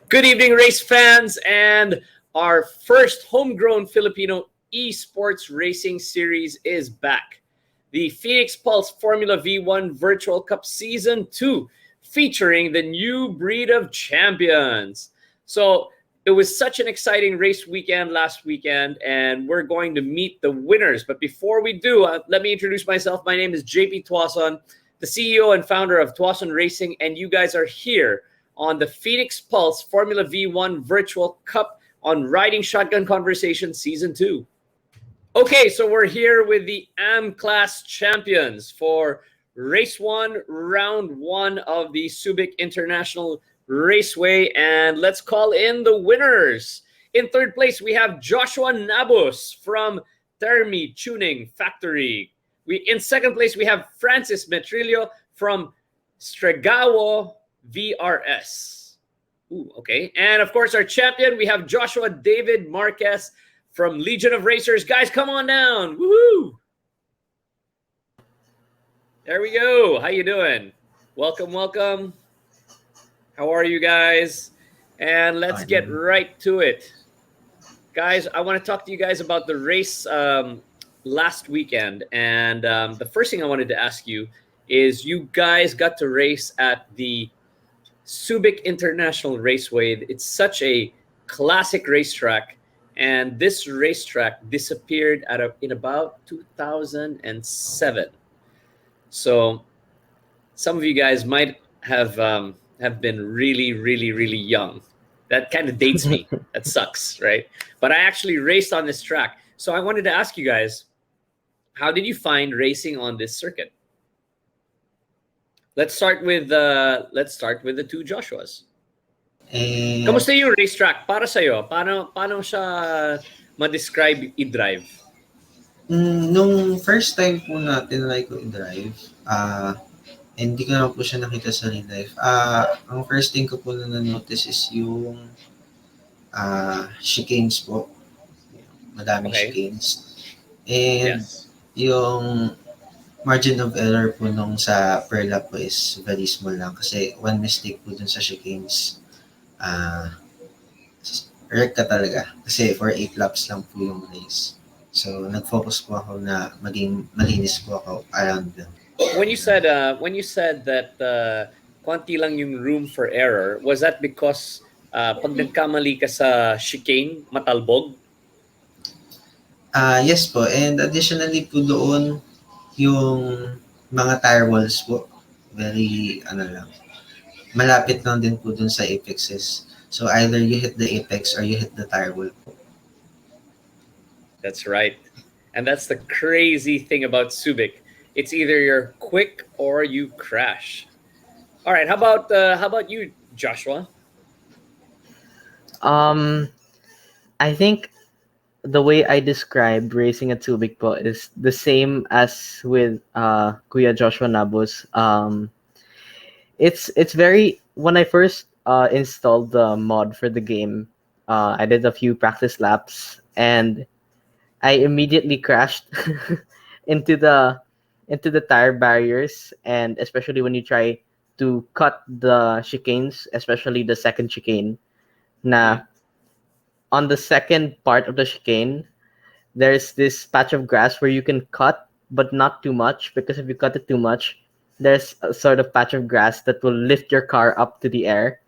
Good evening, race fans, and our first homegrown Filipino esports racing series is back. The Phoenix Pulse Formula V1 Virtual Cup Season 2, featuring the new breed of champions. So, it was such an exciting race weekend last weekend, and we're going to meet the winners. But before we do, let me introduce myself. My name is JP Tuason, the CEO and founder of Tuason Racing, and you guys are here on the Phoenix Pulse Formula V1 Virtual Cup on Riding Shotgun Conversation Season 2. Okay, so we're here with the AM Class champions for Race 1, Round 1 of the Subic International Raceway, and let's call in the winners. In third place, we have Joshua Nabus from Termi Tuning Factory. In second place, we have Francis Metrillo from Stregawo VRS. Ooh, okay. And of course, our champion, we have Joshua David Marquez from Legion of Racers. Guys, come on down. Woohoo! There we go. How you doing? Welcome, welcome. How are you guys? And let's get right to it. Guys, I want to talk to you guys about the race last weekend. And the first thing I wanted to ask you is you guys got to race at the Subic International Raceway. It's such a classic racetrack, and this racetrack disappeared in about 2007. So some of you guys might have been really, really, really young. That kind of dates me. That sucks, right? But I actually raced on this track. So I wanted to ask you guys, how did you find racing on this circuit? Let's start with the two Joshuas. Kamusta yung racetrack para sa'yo? Paano siya ma-describe i-drive? Nung first time po natin ko i-drive, hindi ko na po siya nakita sa real life. Ang first thing ko po na na-notice is yung chicanes po. Madaming chicanes. And yung margin of error po nung sa per lap po is very small lang. Kasi one mistake po dun sa chicanes, wreck ka talaga. Kasi for 8 laps lang po yung race. So, nag-focus po ako na maging malinis po ako around them. When you said that konti lang yung room for error, was that because pag nagkamali ka sa chicane, matalbog? Yes po. And additionally po doon, yung mga tire walls po, very, malapit lang din po dun sa apexes. So either you hit the apex or you hit the tire wall po. That's right. And that's the crazy thing about Subic. It's either you're quick or you crash. All right, how about you, Joshua? I think the way I describe racing at Subic po is the same as with Kuya Joshua Nabus. It's very, when I first installed the mod for the game, I did a few practice laps and I immediately crashed into the tire barriers, and especially when you try to cut the chicanes, especially the second chicane. On the second part of the chicane, there's this patch of grass where you can cut, but not too much, because if you cut it too much, there's a sort of patch of grass that will lift your car up to the air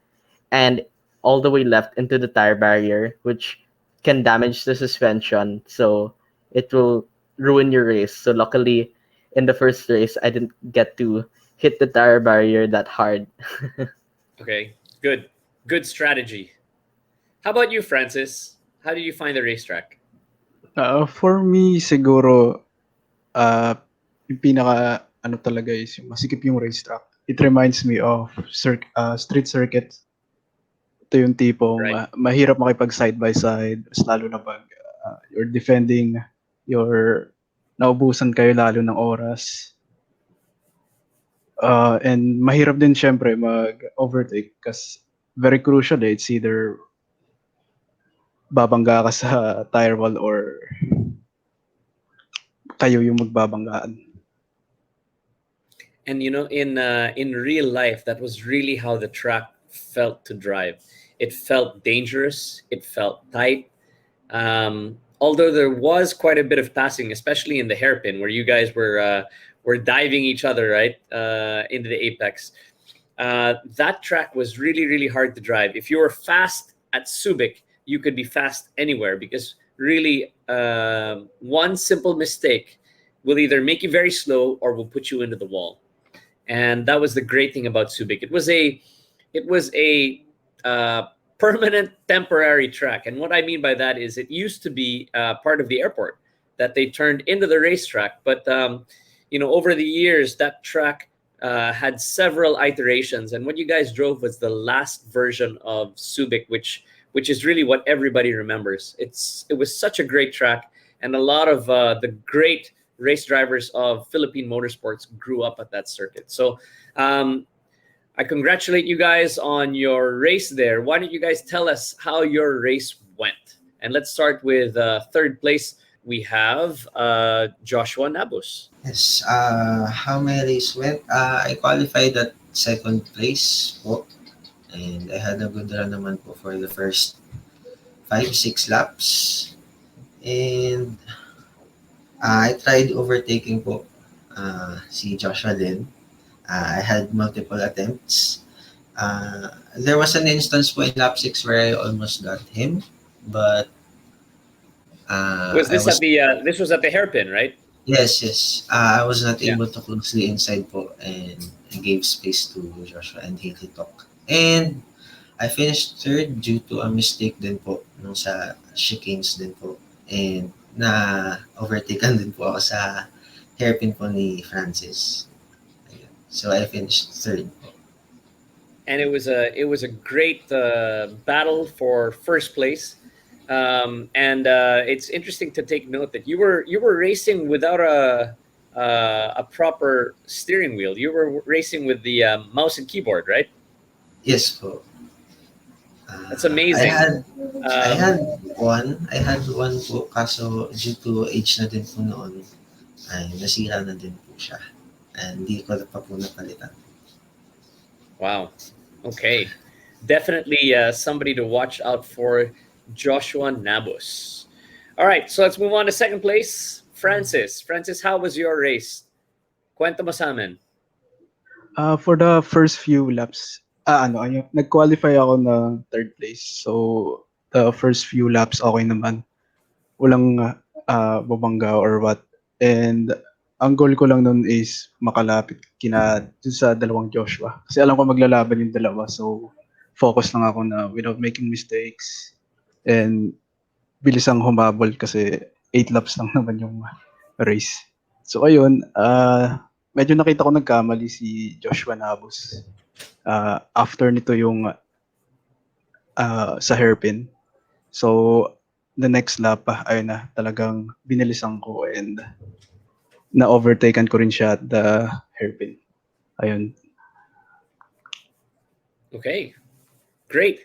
and all the way left into the tire barrier, which can damage the suspension. So it will ruin your race. So luckily, in the first race, I didn't get to hit the tire barrier that hard. Okay, good strategy. How about you, Francis? How did you find the racetrack? For me, siguro, yung pinaka, talaga is yung masikip yung racetrack. It reminds me of street circuits. Ito yung tipong mahirap makipag side by side, lalo na pag you're defending, naubusan kayo lalo ng oras. And mahirap din syempre mag-overtake kasi very crucial it's either babangga ka sa tire wall or kayo yung magbabanggaan. And in real life, that was really how the track felt to drive. It felt dangerous. It felt tight. Although there was quite a bit of passing, especially in the hairpin, where you guys were diving each other right into the apex. That track was really, really hard to drive. If you were fast at Subic, you could be fast anywhere because really one simple mistake will either make you very slow or will put you into the wall. And that was the great thing about Subic. It was a permanent temporary track. And what I mean by that is it used to be part of the airport that they turned into the racetrack. But over the years, that track had several iterations, and what you guys drove was the last version of Subic, which is really what everybody remembers. It was such a great track, and a lot of the great race drivers of Philippine motorsports grew up at that circuit. So I congratulate you guys on your race there. Why don't you guys tell us how your race went? And let's start with third place. We have Joshua Nabus. Yes, how my race went? I qualified at second place po. And I had a good run naman po for the first 5-6 laps. And I tried overtaking po si Joshua din. I had multiple attempts. There was an instance po in lap 6 where I almost got him, but Was I this was at the this was at the hairpin, right? yes. I was not Yeah. able to close the inside po, and I gave space to Joshua and he talk. And I finished third due to a mistake din po nung sa chicanes din po. And na overtaken din po ako sa hairpin po ni Francis. Ayun. So I finished third. And it was a great battle for first place. And it's interesting to take note that you were racing without a proper steering wheel. You were racing with the mouse and keyboard, right? Yes po. That's I amazing. had I Um, had one po kaso due to age na din po noon ay nasira na din po siya. And di ko na pa po napalitan. wow. Okay. Definitely somebody to watch out for, Joshua Nabus. All right, so let's move on to second place. Francis. Francis, how was your race? Kwento mo sa amin. For the first few laps, nag-qualify ako ng third place. So, the first few laps, okay naman. Walang babangga or what. And ang goal ko lang nun is makalapit dun sa dalawang Joshua. Kasi alam ko maglalaban yung dalawa. So, focus lang ako na without making mistakes. And bilisang humabol kasi 8 laps lang naman yung race. So, ayun, medyo nakita ko nagkamali si Joshua Nabus. After nito yung sa hairpin. So, the next lap, ayun na, talagang binilisan ko and na-overtaken ko rin siya at the hairpin. Ayun. Okay, great.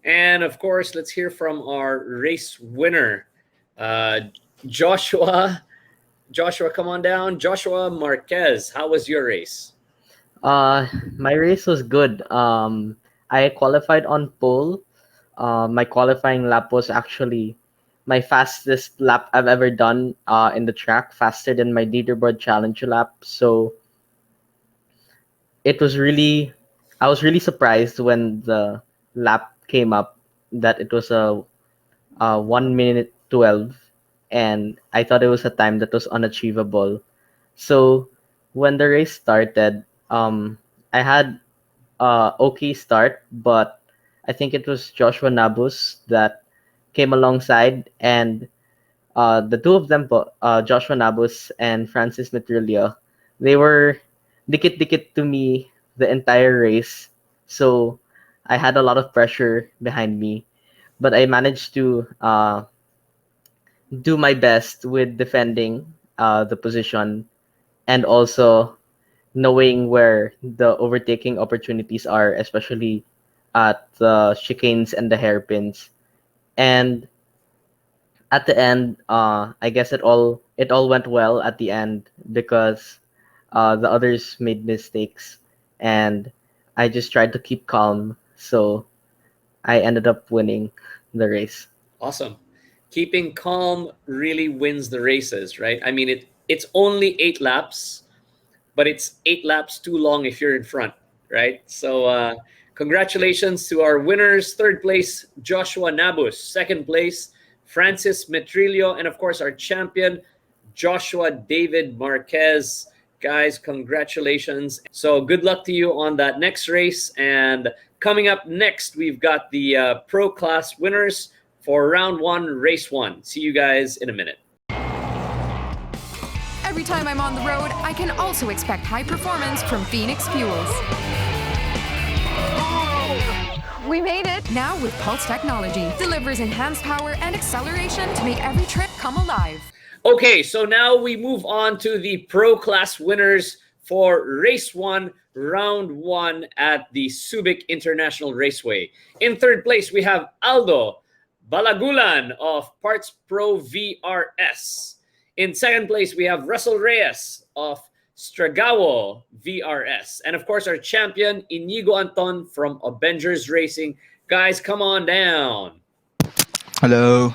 And of course, let's hear from our race winner, Joshua. Joshua, come on down. Joshua Marquez, how was your race? My race was good. I qualified on pole. My qualifying lap was actually my fastest lap I've ever done in the track, faster than my leaderboard challenge lap. So it was really, I was really surprised when the lap came up that it was a 1 minute 12, and I thought it was a time that was unachievable. So when the race started, I had okay start, but I think it was Joshua Nabus that came alongside, and the two of them, Joshua Nabus and Francis Mitrilio, they were dikit-dikit to me the entire race. So I had a lot of pressure behind me, but I managed to do my best with defending the position and also knowing where the overtaking opportunities are, especially at the chicanes and the hairpins. And at the end, I guess it all went well at the end because the others made mistakes, and I just tried to keep calm. So I ended up winning the race. Awesome. Keeping calm really wins the races, right? I mean, it's only 8 laps, but it's 8 laps too long if you're in front, right? So congratulations to our winners. Third place, Joshua Nabus. Second place, Francis Metrillo. And of course, our champion, Joshua David Marquez. Guys, congratulations. So good luck to you on that next race. And coming up next, we've got the pro class winners for round 1, race 1. See you guys in a minute. Every time I'm on the road, I can also expect high performance from Phoenix Fuels. We made it! Now with Pulse technology, delivers enhanced power and acceleration to make every trip come alive. Okay, so now we move on to the pro class winners for race 1, round 1 at the Subic International Raceway. In third place, we have Aldo Balagulan of Parts Pro VRS. In second place, we have Russell Reyes of Stragawo VRS. And of course, our champion, Inigo Anton from Avengers Racing. Guys, come on down. Hello.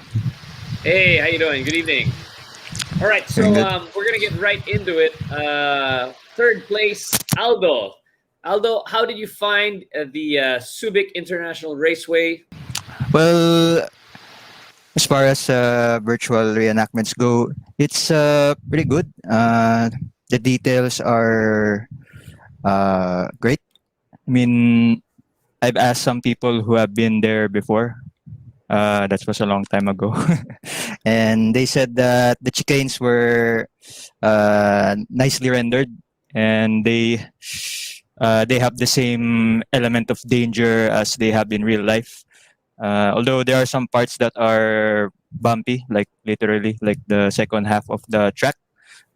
Hey, how you doing? Good evening. All right, so Doing good. we're going to get right into it. Third place, Aldo. Aldo, how did you find the Subic International Raceway? Well, as far as virtual reenactments go, it's pretty good. The details are great. I mean, I've asked some people who have been there before. That was a long time ago. And they said that the chicanes were nicely rendered, and they have the same element of danger as they have in real life. Although there are some parts that are bumpy, like literally, like the second half of the track.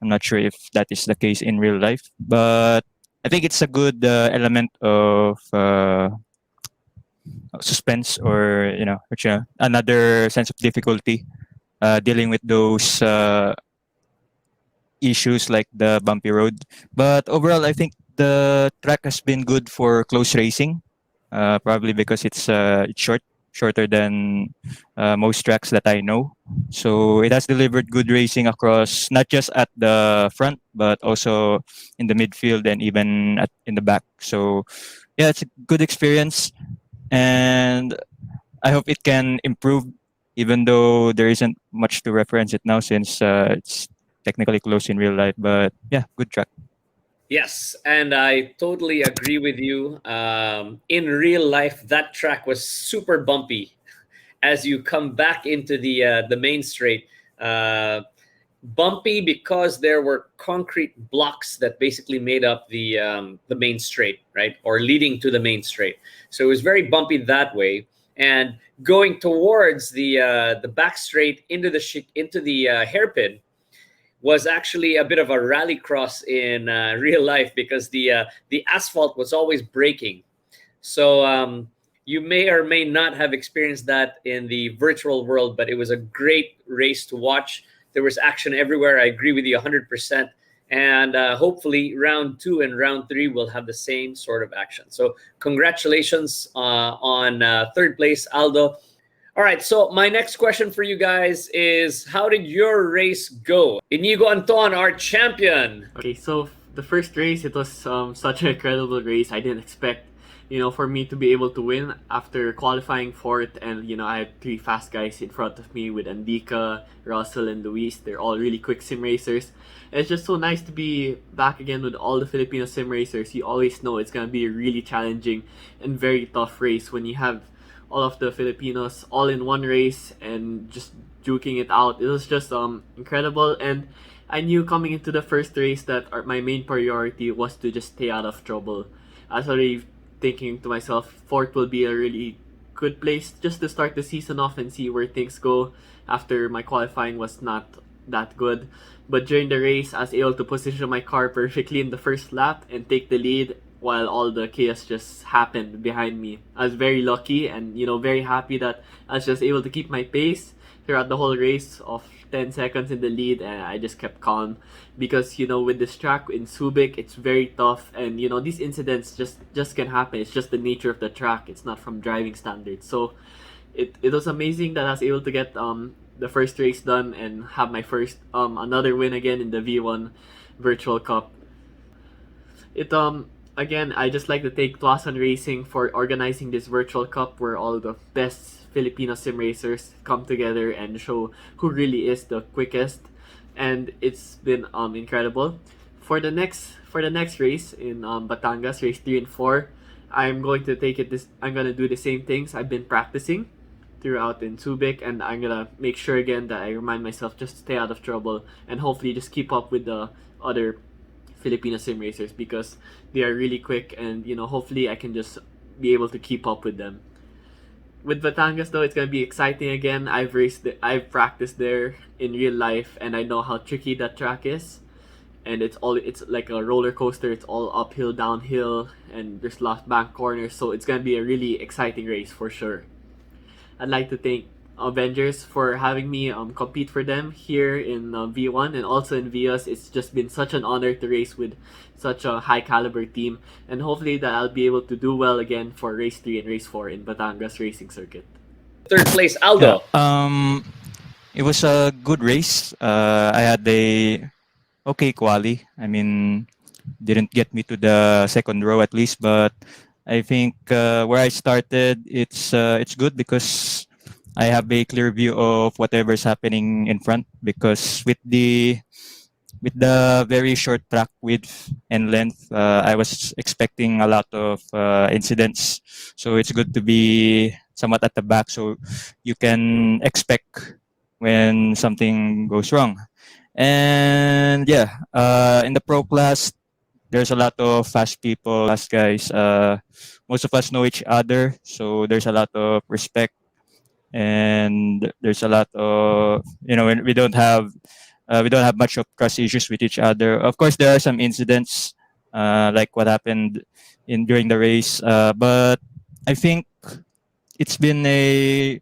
I'm not sure if that is the case in real life, but I think it's a good element of suspense, or another sense of difficulty dealing with those issues like the bumpy road. But overall, I think the track has been good for close racing, probably because it's shorter than most tracks that I know. So it has delivered good racing across, not just at the front, but also in the midfield and even in the back. So yeah, it's a good experience, and I hope it can improve, even though there isn't much to reference it now since it's technically close in real life. But yeah, good track. Yes, and I totally agree with you. In real life, that track was super bumpy as you come back into the main straight. Bumpy because there were concrete blocks that basically made up the main straight, right, or leading to the main straight. So it was very bumpy that way. And going towards the back straight into the hairpin was actually a bit of a rallycross in real life, because the asphalt was always breaking. So you may or may not have experienced that in the virtual world, but it was a great race to watch. There was action everywhere. I agree with you 100%. And hopefully round 2 and round 3 will have the same sort of action. So congratulations on third place, Aldo. All right, so my next question for you guys is, how did your race go? Inigo Anton, our champion. Okay, so the first race, it was such an incredible race. I didn't expect, for me to be able to win after qualifying fourth. And, I had 3 fast guys in front of me with Andika, Russell, and Luis. They're all really quick sim racers. And it's just so nice to be back again with all the Filipino sim racers. You always know it's going to be a really challenging and very tough race when you have all of the Filipinos all in one race and just duking it out. It was just incredible. And I knew coming into the first race that my main priority was to just stay out of trouble. I was already thinking to myself, fourth will be a really good place just to start the season off and see where things go after my qualifying was not that good. But during the race, I was able to position my car perfectly in the first lap and take the lead while all the chaos just happened behind me. I was very lucky and, very happy that I was just able to keep my pace, throughout the whole race of 10 seconds in the lead, and I just kept calm because with this track in Subic, it's very tough, and these incidents just can happen. It's just the nature of the track. It's not from driving standards. So it was amazing that I was able to get the first race done and have my first another win again in the V1 Virtual Cup. It again, I just like to thank Tuason Racing for organizing this virtual cup where all the best Filipino sim racers come together and show who really is the quickest, and it's been incredible. For the next race in Batangas, race 3 and 4, I'm going to I'm gonna do the same things I've been practicing throughout in Subic, and I'm gonna make sure again that I remind myself just to stay out of trouble and hopefully just keep up with the other Filipino sim racers because they are really quick, and hopefully I can just be able to keep up with them. With Batangas though, it's gonna be exciting again. I've practiced there in real life, and I know how tricky that track is. And it's like a roller coaster. It's all uphill, downhill, and there's lots of bank corners. So it's gonna be a really exciting race for sure. I'd like to thank Avengers for having me compete for them here in V1 and also in Vios. It's just been such an honor to race with such a high caliber team, and hopefully that I'll be able to do well again for race 3 and race 4 in Batangas Racing Circuit. Third place, Aldo. It was a good race. I had a okay quali. I mean, didn't get me to the second row at least, but I think where I started, it's good because I have a clear view of whatever's happening in front. Because with the very short track width and length, I was expecting a lot of incidents. So it's good to be somewhat at the back, so you can expect when something goes wrong. And yeah, in the pro class, there's a lot of fast people, fast guys. Most of us know each other, so there's a lot of respect, and there's a lot of we don't have much of trust issues with each other. Of course, there are some incidents like what happened during the race, but I think it's been a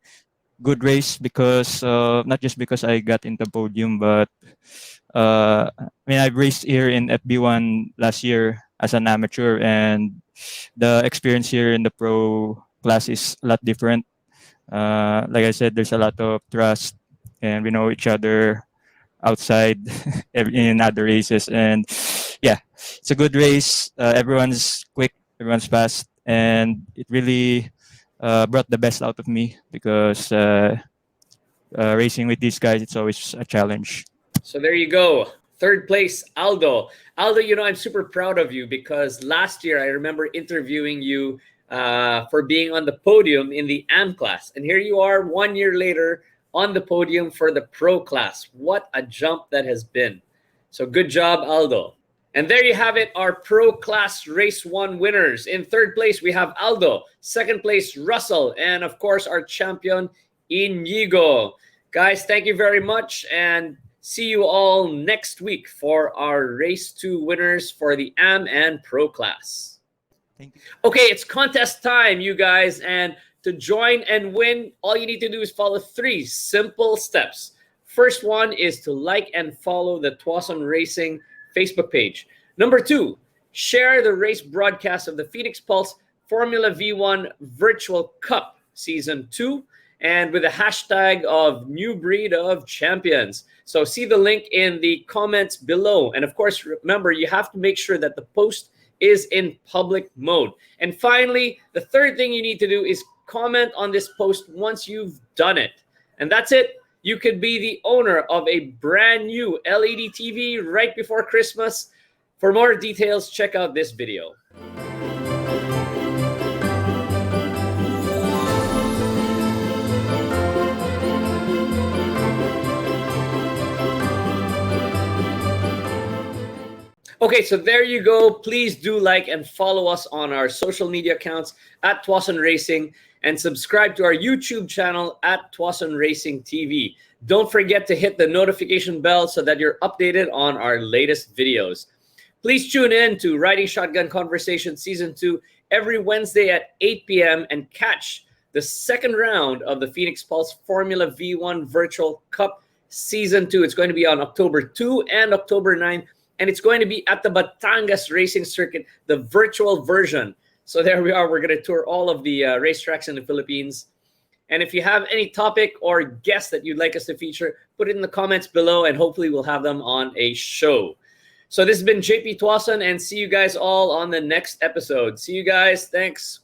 good race because not just because I got into podium, but I mean, I've raced here in FB1 last year as an amateur, and the experience here in the pro class is a lot different. Like I said, there's a lot of trust, and we know each other outside in other races. And yeah, it's a good race. Everyone's quick, everyone's fast, and it really brought the best out of me because racing with these guys, it's always a challenge. So there you go. Third place, Aldo. Aldo, I'm super proud of you because last year I remember interviewing you for being on the podium in the AM class. And here you are 1 year later on the podium for the pro class. What a jump that has been. So good job, Aldo. And there you have it, our pro class race 1 winners. In third place, we have Aldo. Second place, Russell. And of course, our champion, Inigo. Guys, thank you very much. And see you all next week for our race 2 winners for the AM and pro class. Thank you. Okay, it's contest time, you guys. And to join and win, all you need to do is follow 3 simple steps. First one is to like and follow the Tuason Racing Facebook page. Number 2, share the race broadcast of the Phoenix Pulse Formula V1 Virtual Cup Season 2 and with a hashtag of New Breed of Champions. So see the link in the comments below. And of course, remember, you have to make sure that the post is in public mode. And finally, the third thing you need to do is comment on this post once you've done it. And that's it. You could be the owner of a brand new LED TV right before Christmas. For more details, check out this video. Okay, so there you go. Please do like and follow us on our social media accounts at Tuason Racing and subscribe to our YouTube channel at Tuason Racing TV. Don't forget to hit the notification bell so that you're updated on our latest videos. Please tune in to Riding Shotgun Conversation Season 2 every Wednesday at 8 p.m. and catch the second round of the Phoenix Pulse Formula V1 Virtual Cup Season 2. It's going to be on October 2 and October 9, and it's going to be at the Batangas Racing Circuit, the virtual version. So there we are. We're going to tour all of the racetracks in the Philippines. And if you have any topic or guest that you'd like us to feature, put it in the comments below, and hopefully we'll have them on a show. So this has been JP Tuason, and see you guys all on the next episode. See you guys. Thanks.